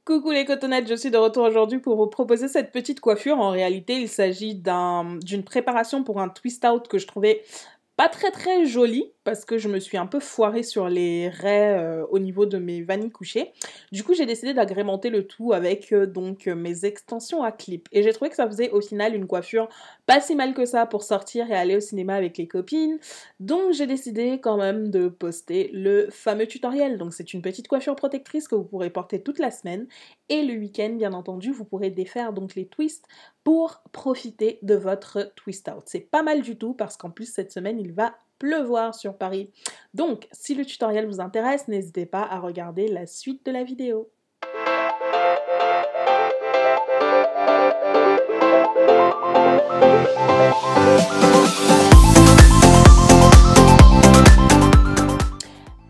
Coucou les cotonnettes, je suis de retour aujourd'hui pour vous proposer cette petite coiffure. En réalité, il s'agit d'une préparation pour un twist out que je trouvais pas très joli parce que je me suis un peu foirée sur les raies au niveau de mes vanilles couchées. Du coup, j'ai décidé d'agrémenter le tout avec mes extensions à clip. Et j'ai trouvé que ça faisait au final une coiffure pas si mal que ça pour sortir et aller au cinéma avec les copines. Donc j'ai décidé quand même de poster le fameux tutoriel. Donc c'est une petite coiffure protectrice que vous pourrez porter toute la semaine. Et le week-end, bien entendu, vous pourrez défaire donc les twists pour profiter de votre twist out. C'est pas mal du tout parce qu'en plus cette semaine, il va pleuvoir sur Paris. Donc, si le tutoriel vous intéresse, n'hésitez pas à regarder la suite de la vidéo.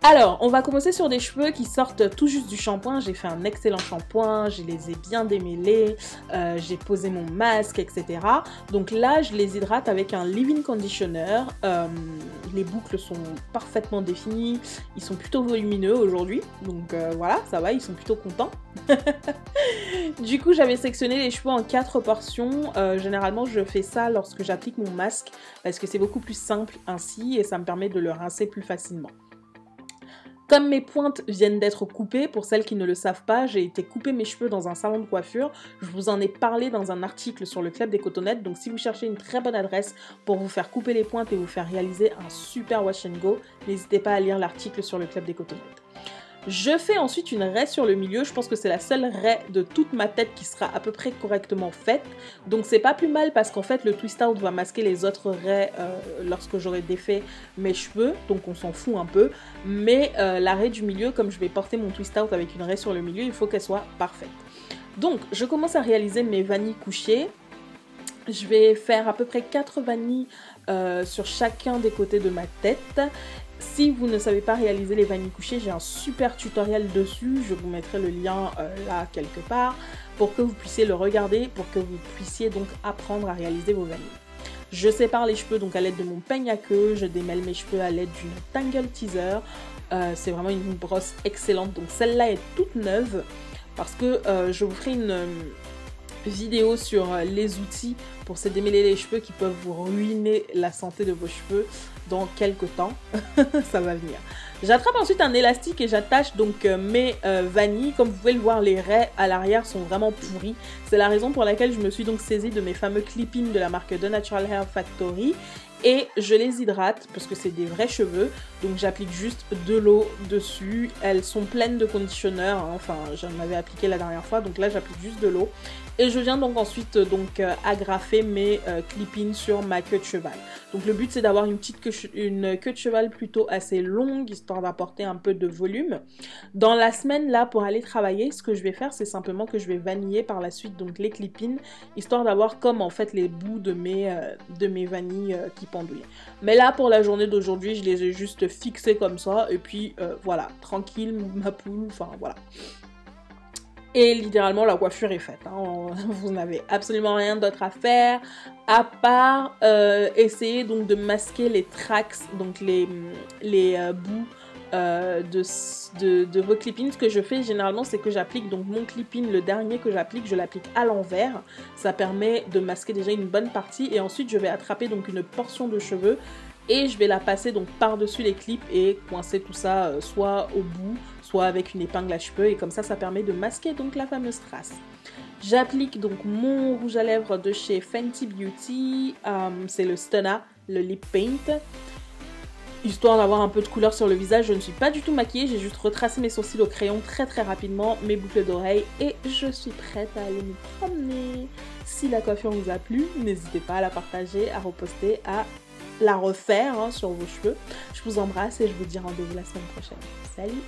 Alors, on va commencer sur des cheveux qui sortent tout juste du shampoing. J'ai fait un excellent shampoing, je les ai bien démêlés, j'ai posé mon masque, etc. Donc là, je les hydrate avec un leave-in conditioner. Les boucles sont parfaitement définies, ils sont plutôt volumineux aujourd'hui. Donc voilà, ça va, ils sont plutôt contents. Du coup, j'avais sectionné les cheveux en 4 portions. Généralement, je fais ça lorsque j'applique mon masque parce que c'est beaucoup plus simple ainsi et ça me permet de le rincer plus facilement. Comme mes pointes viennent d'être coupées, pour celles qui ne le savent pas, j'ai été couper mes cheveux dans un salon de coiffure. Je vous en ai parlé dans un article sur le Club des Cotonnettes, donc si vous cherchez une très bonne adresse pour vous faire couper les pointes et vous faire réaliser un super wash and go, n'hésitez pas à lire l'article sur le Club des Cotonnettes. Je fais ensuite une raie sur le milieu, je pense que c'est la seule raie de toute ma tête qui sera à peu près correctement faite. Donc c'est pas plus mal parce qu'en fait le twist out va masquer les autres raies lorsque j'aurai défait mes cheveux, donc on s'en fout un peu. Mais la raie du milieu, comme je vais porter mon twist out avec une raie sur le milieu, il faut qu'elle soit parfaite. Donc je commence à réaliser mes vanilles couchées. Je vais faire à peu près 4 vanilles sur chacun des côtés de ma tête. Si vous ne savez pas réaliser les vanilles couchées, j'ai un super tutoriel dessus, je vous mettrai le lien là quelque part pour que vous puissiez le regarder, pour que vous puissiez donc apprendre à réaliser vos vanilles. Je sépare les cheveux donc à l'aide de mon peigne à queue, je démêle mes cheveux à l'aide d'une Tangle Teaser, c'est vraiment une brosse excellente, donc celle-là est toute neuve parce que je vous ferai une vidéo sur les outils pour se démêler les cheveux qui peuvent vous ruiner la santé de vos cheveux dans quelques temps. Ça va venir. J'attrape ensuite un élastique et j'attache donc mes vanilles. Comme vous pouvez le voir, les raies à l'arrière sont vraiment pourries. C'est la raison pour laquelle je me suis donc saisie de mes fameux clip-ins de la marque The Natural Hair Factory. Et je les hydrate parce que c'est des vrais cheveux, donc j'applique juste de l'eau dessus. Elles sont pleines de conditioner, hein. Enfin j'en avais appliqué la dernière fois, donc là j'applique juste de l'eau. Et je viens donc ensuite agrafer mes clip-ins sur ma queue de cheval. Donc le but c'est d'avoir une queue de cheval plutôt assez longue, histoire d'apporter un peu de volume. Dans la semaine là, pour aller travailler, ce que je vais faire c'est simplement que je vais vaniller par la suite donc les clip-ins, histoire d'avoir comme en fait les bouts de mes vanilles qui pendouillent. Mais là pour la journée d'aujourd'hui, je les ai juste fixés comme ça, et puis voilà, tranquille ma poule, enfin voilà. Et littéralement, la coiffure est faite. Hein. Vous n'avez absolument rien d'autre à faire, à part essayer donc de masquer les tracks, donc les bouts de vos clip-ins. Ce que je fais généralement, c'est que j'applique donc mon clip-in, le dernier que j'applique, je l'applique à l'envers. Ça permet de masquer déjà une bonne partie. Et ensuite, je vais attraper donc une portion de cheveux et je vais la passer donc par-dessus les clips et coincer tout ça soit au bout, soit avec une épingle à cheveux, et comme ça, ça permet de masquer donc la fameuse trace. J'applique donc mon rouge à lèvres de chez Fenty Beauty, c'est le Stunna, le Lip Paint, histoire d'avoir un peu de couleur sur le visage. Je ne suis pas du tout maquillée, j'ai juste retracé mes sourcils au crayon très rapidement, mes boucles d'oreilles, et je suis prête à aller me promener. Si la coiffure vous a plu, n'hésitez pas à la partager, à reposter, à la refaire hein, sur vos cheveux. Je vous embrasse et je vous dis rendez-vous la semaine prochaine. Salut!